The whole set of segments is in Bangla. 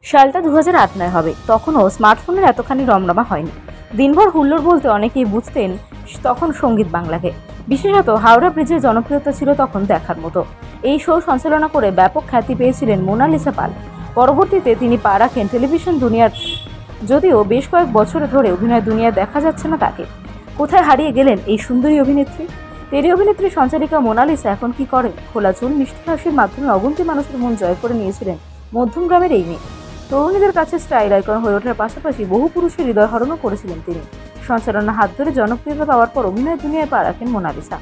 সালটা 2008 হবে। তখনও স্মার্টফোনের এতখানি রমরমা হয়নি। দিনভর হুল্লোড় বলতে অনেকেই বুঝতেন তখন সঙ্গীত বাংলাকে। বিশেষত হাওড়া ব্রিজের জনপ্রিয়তা ছিল তখন দেখার মতো। এই শো সঞ্চালনা করে ব্যাপক খ্যাতি পেয়েছিলেন মোনালিসা পাল। পরবর্তীতে তিনি পা রাখেন টেলিভিশন দুনিয়ার, যদিও বেশ কয়েক বছর ধরে অভিনয় দুনিয়ায় দেখা যাচ্ছে না তাকে। কোথায় হারিয়ে গেলেন এই সুন্দরী অভিনেত্রী? টেলি অভিনেত্রী সঞ্চালিকা মোনালিসা এখন কি করেন? খোলা চুল, মিষ্টি হাসির মাধ্যমে অগুন্তি মানুষের মন জয় করে নিয়েছিলেন মধ্যম গ্রামের এই মেয়ে। তরুণীদের কাছে স্টাইল আইকন হয়ে ওঠার পাশাপাশি বহু পুরুষের হৃদয় হরণও করেছিলেন তিনি। সঞ্চালনার হাত ধরে জনপ্রিয়তা পাওয়ার পর অভিনয় দুনিয়ায় পা রাখেন মোনালিসা।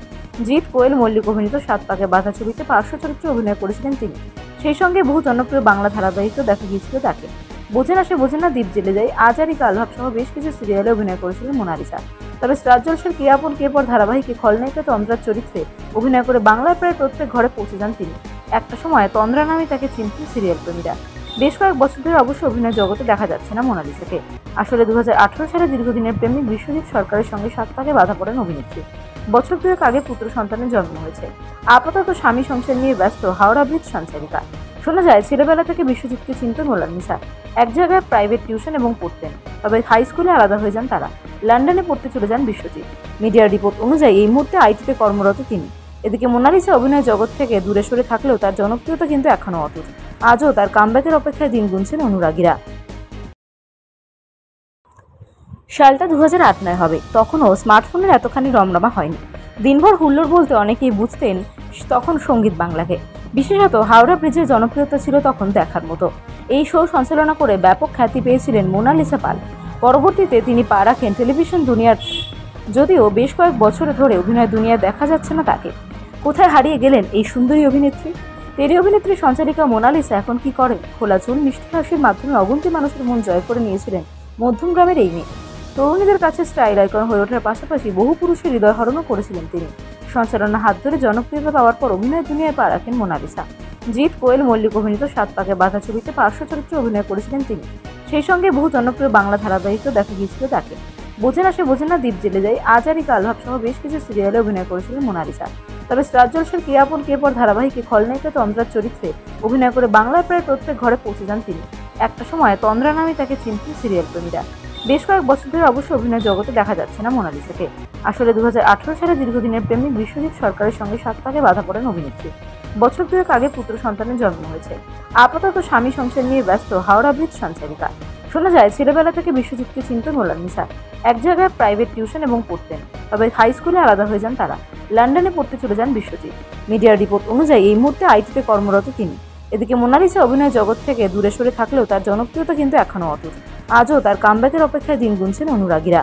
জিৎ, কোয়েল মল্লিক অভিনীত 7 পাকে বাঁধা ছবিতে পার্শ্ব চরিত্রে অভিনয় করেছিলেন তিনি। সেই সঙ্গে বহু জনপ্রিয় বাংলা ধারাবাহিকও দেখা গিয়েছিল তাকে। বোঝে না সে বোঝে না, দ্বীপ জেলে যায়, আজ আর কালভাব সহ বেশ কিছু সিরিয়ালে অভিনয় করেছিলেন মোনালিসা। তবে স্টার জলসার কে আপন কে পর ধারাবাহিকে খলনায়িকা তন্দ্রার চরিত্রে অভিনয় করে বাংলার প্রায় প্রত্যেক ঘরে পৌঁছে যান তিনি। একটা সময় তন্দ্রা নামে তাকে চিনতেন সিরিয়াল প্রেমীরা। বেশ কয়েক বছর ধরে অবশ্য অভিনয় জগতে দেখা যাচ্ছে না মোনালিসাকে। আসলে 2018 সালে দীর্ঘদিনের প্রেমিক বিশ্বজিৎ সরকারের সঙ্গে 7 পাকে বাধা পড়েন অভিনেত্রী। বছর দুয়েক আগে পুত্র সন্তানের জন্ম হয়েছে। আপাতত স্বামী সংসার নিয়ে ব্যস্ত হাওড়া ব্রিজ সঞ্চালিকা। শোনা যায় ছেলেবেলা থেকে বিশ্বজিৎকে চিনতেন মোনালিসা। এক জায়গায় প্রাইভেট টিউশন এবং পড়তেন, তবে হাই স্কুলে আলাদা হয়ে যান তারা। লন্ডনে পড়তে চলে যান বিশ্বজিৎ। মিডিয়ার রিপোর্ট অনুযায়ী এই মুহূর্তে আইটিতে কর্মরত তিনি। এদিকে মোনালিসা অভিনয় জগৎ থেকে দূরে সরে থাকলেও তার জনপ্রিয়তা কিন্তু এখনো অটুট। আজও তার কামব্যাকের অপেক্ষায় দিন গুনছেন অনুরাগীরা। সালটা 2008 হবে। তখনও স্মার্টফোনের এতখানি রমরমা হয়নি। দিনভর হুল্লোড় বলতে অনেকেই বুঝতেন তখন সঙ্গীত বাংলাকে। বিশেষত হাওড়া ব্রিজের জনপ্রিয়তা ছিল তখন দেখার মতো। এই শো সঞ্চালনা করে ব্যাপক খ্যাতি পেয়েছিলেন মোনালিসা পাল। পরবর্তীতে তিনি পা রাখেন টেলিভিশন দুনিয়ার, যদিও বেশ কয়েক বছর ধরে অভিনয় দুনিয়ায় দেখা যাচ্ছে না তাকে। কোথায় হারিয়ে গেলেন এই সুন্দরী অভিনেত্রী? টেলি অভিনেত্রী সঞ্চালিকা মোনালিসা এখন কি করেন? খোলা চুল, মিষ্টি হাসির মাধ্যমে অগুন্তি মানুষের মন জয় করে নিয়েছিলেন মধ্যম গ্রামের এই মেয়ে। তরুণীদের কাছে স্টাইল আইকন হয়ে ওঠার পাশাপাশি বহু পুরুষের হৃদয় হরণও করেছিলেন তিনি। সঞ্চালনার হাত ধরে জনপ্রিয়তা পাওয়ার পর অভিনয় দুনিয়ায় পা রাখেন মোনালিসা। জিৎ, কোয়েল মল্লিক অভিনীত 7 পাকে বাঁধা ছবিতে পার্শ্ব চরিত্রে অভিনয় করেছিলেন তিনি। সেই সঙ্গে বহু জনপ্রিয় বাংলা ধারাবাহিকও দেখা গিয়েছিল তাকে। বোঝে না সে বোঝে না, দ্বীপ জেলে যায়, আজ আর কালভাব সহ বেশ কিছু সিরিয়ালে অভিনয় করেছিলেন মোনালিসা। তবে স্টার জলসার কে আপন কে পর ধারাবাহিকে খলনায়িকা তন্দ্রার চরিত্রে অভিনয় করে বাংলার প্রায় প্রত্যেক ঘরে পৌঁছে যান তিনি। একটা সময় তন্দ্রা নামে তাকে চিনতেন সিরিয়াল প্রেমীরা। বেশ কয়েক বছর ধরে অবশ্য অভিনয় জগতে দেখা যাচ্ছে না মোনালিসাকে। আসলে 2018 সালে দীর্ঘদিনের প্রেমিক বিশ্বজিৎ সরকারের সঙ্গে 7 পাকে বাধা পড়েন অভিনেত্রী। বছর দুয়েক আগে পুত্র সন্তানের জন্ম হয়েছে। আপাতত স্বামী সংসার নিয়ে ব্যস্ত হাওড়া ব্রিজ সঞ্চালিকা। শোনা যায় ছেলেবেলা থেকে বিশ্বজিৎকে চিনতেন মোনালিসা। এক জায়গায় প্রাইভেট টিউশন এবং পড়তেন, তবে হাই স্কুলে আলাদা হয়ে যান তারা। লন্ডনে পড়তে চলে যান বিশ্বজিৎ। মিডিয়ার রিপোর্ট অনুযায়ী এই মুহূর্তে আইটিতে কর্মরত তিনি। এদিকে মোনালিসা অভিনয় জগৎ থেকে দূরে সরে থাকলেও তার জনপ্রিয়তা কিন্তু এখনো অটুট। আজও তার কামব্যাকের অপেক্ষায় দিন গুনছেন অনুরাগীরা।